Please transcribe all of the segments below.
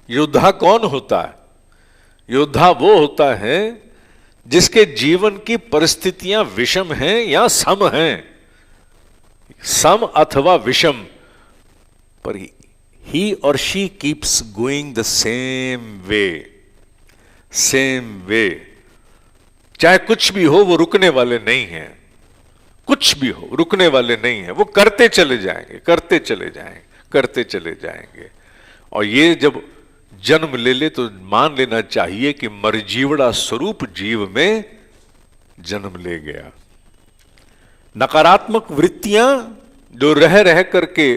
योद्धा कौन होता है? योद्धा वो होता है जिसके जीवन की परिस्थितियां विषम हैं या सम हैं, सम अथवा विषम, पर ही और she keeps going the same way. चाहे कुछ भी हो वो रुकने वाले नहीं हैं, कुछ भी हो रुकने वाले नहीं हैं, वो करते चले जाएंगे। और ये जब जन्म ले ले तो मान लेना चाहिए कि मरजीवड़ा स्वरूप जीव में जन्म ले गया। नकारात्मक वृत्तियां जो रह रह करके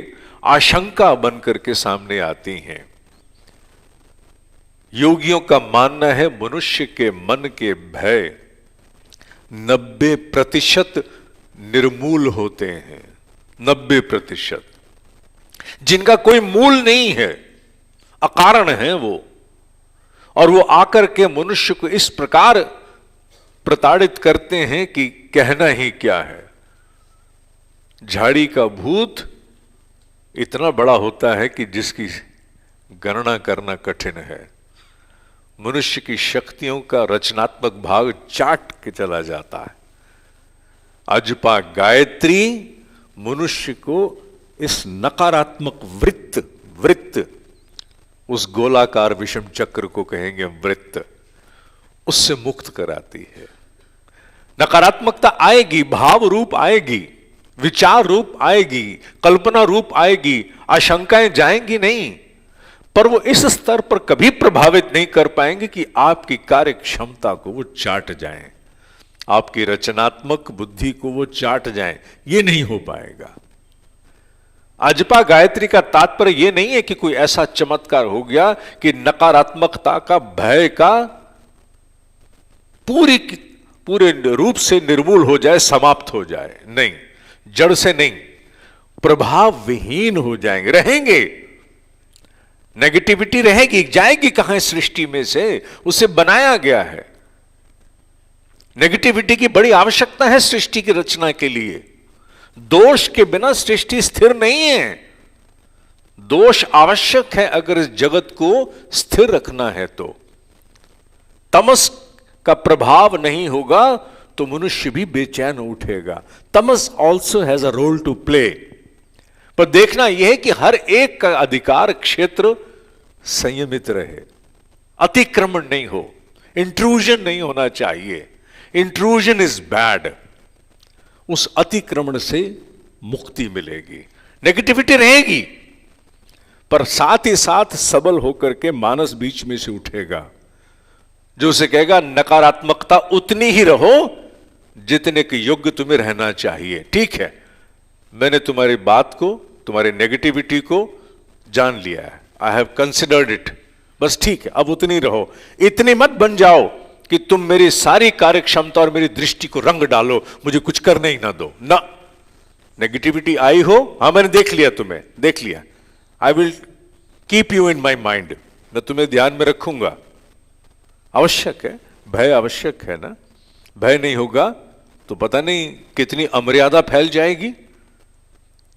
आशंका बन करके सामने आती हैं। योगियों का मानना है मनुष्य के मन के भय 90% निर्मूल होते हैं। 90% जिनका कोई मूल नहीं है, अकारण है वो, और वो आकर के मनुष्य को इस प्रकार प्रताड़ित करते हैं कि कहना ही क्या है। झाड़ी का भूत इतना बड़ा होता है कि जिसकी गणना करना कठिन है। मनुष्य की शक्तियों का रचनात्मक भाग चाट के चला जाता है। अजपा गायत्री मनुष्य को इस नकारात्मक वृत्त उस गोलाकार विषम चक्र को कहेंगे वृत्त, उससे मुक्त कराती है। नकारात्मकता आएगी, भाव रूप आएगी, विचार रूप आएगी, कल्पना रूप आएगी, आशंकाएं जाएंगी नहीं, पर वो इस स्तर पर कभी प्रभावित नहीं कर पाएंगे कि आपकी कार्य क्षमता को वो चाट जाएं, आपकी रचनात्मक बुद्धि को वो चाट जाएं। ये नहीं हो पाएगा। अजपा गायत्री का तात्पर्य यह नहीं है कि कोई ऐसा चमत्कार हो गया कि नकारात्मकता का, भय का पूरे रूप से निर्मूल हो जाए, समाप्त हो जाए। नहीं, जड़ से नहीं, प्रभाव विहीन हो जाएंगे, रहेंगे। नेगेटिविटी रहेगी, जाएगी कहां सृष्टि में से? उसे बनाया गया है। नेगेटिविटी की बड़ी आवश्यकता है सृष्टि की रचना के लिए। दोष के बिना सृष्टि स्थिर नहीं है। दोष आवश्यक है अगर इस जगत को स्थिर रखना है तो। तमस का प्रभाव नहीं होगा तो मनुष्य भी बेचैन उठेगा। तमस also has a role to play. पर देखना यह है कि हर एक का अधिकार क्षेत्र संयमित रहे, अतिक्रमण नहीं हो, इंट्रूजन नहीं होना चाहिए। Intrusion is bad. उस अतिक्रमण से मुक्ति मिलेगी। नेगेटिविटी रहेगी, पर साथ ही साथ सबल होकर के मानस बीच में से उठेगा, जो उसे कहेगा नकारात्मकता उतनी ही रहो जितने के योग्य तुम्हें रहना चाहिए। ठीक है, मैंने तुम्हारी बात को, तुम्हारी नेगेटिविटी को जान लिया है, आई हैव कंसिडर्ड इट, बस ठीक है, अब उतनी रहो। इतनी मत बन जाओ कि तुम मेरी सारी कार्य क्षमता और मेरी दृष्टि को रंग डालो, मुझे कुछ करने ही ना दो। ना, नेगेटिविटी आई हो, हां मैंने देख लिया, तुम्हें देख लिया, I will keep you in my mind, मैं तुम्हें ध्यान में रखूंगा। आवश्यक है, भय आवश्यक है ना। भय नहीं होगा तो पता नहीं कितनी अमर्यादा फैल जाएगी।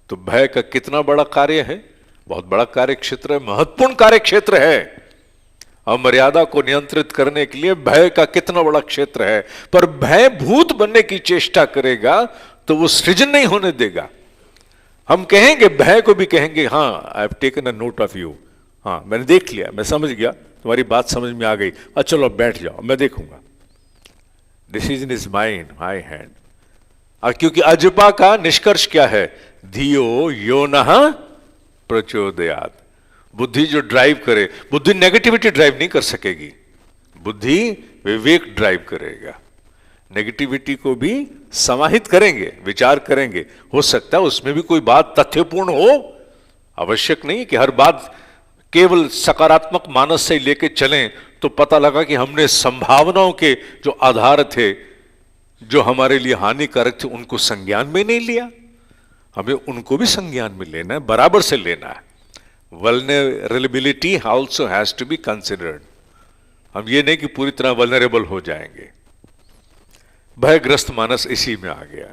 तो भय का कितना बड़ा कार्य है, बहुत बड़ा कार्य क्षेत्र है, महत्वपूर्ण कार्य क्षेत्र है। अमर्यादा को नियंत्रित करने के लिए भय का कितना बड़ा क्षेत्र है। पर भय भूत बनने की चेष्टा करेगा तो वो सृजन नहीं होने देगा। हम कहेंगे, भय को भी कहेंगे, हां I have taken a note of you, हां मैंने देख लिया, मैं समझ गया, तुम्हारी बात समझ में आ गई, अच्छा चलो बैठ जाओ, मैं देखूंगा। Decision is mine, my hand. और क्योंकि अजपा का निष्कर्ष क्या है? धियो यो नः प्रचोदयात्। बुद्धि जो ड्राइव करे, बुद्धि नेगेटिविटी ड्राइव नहीं कर सकेगी, बुद्धि विवेक ड्राइव करेगा। नेगेटिविटी को भी समाहित करेंगे, विचार करेंगे। हो सकता है उसमें भी कोई बात तथ्यपूर्ण हो, आवश्यक नहीं कि हर बात केवल सकारात्मक मानस से लेके चलें तो पता लगा कि हमने संभावनाओं के जो आधार थे, जो हमारे लिए हानिकारक थे, उनको संज्ञान में नहीं लिया। हमें उनको भी संज्ञान में लेना है, बराबर से लेना है। vulnerability also has to be considered। हम ये नहीं कि पूरी तरह वल्नरेबल हो जाएंगे। भयग्रस्त मानस इसी में आ गया।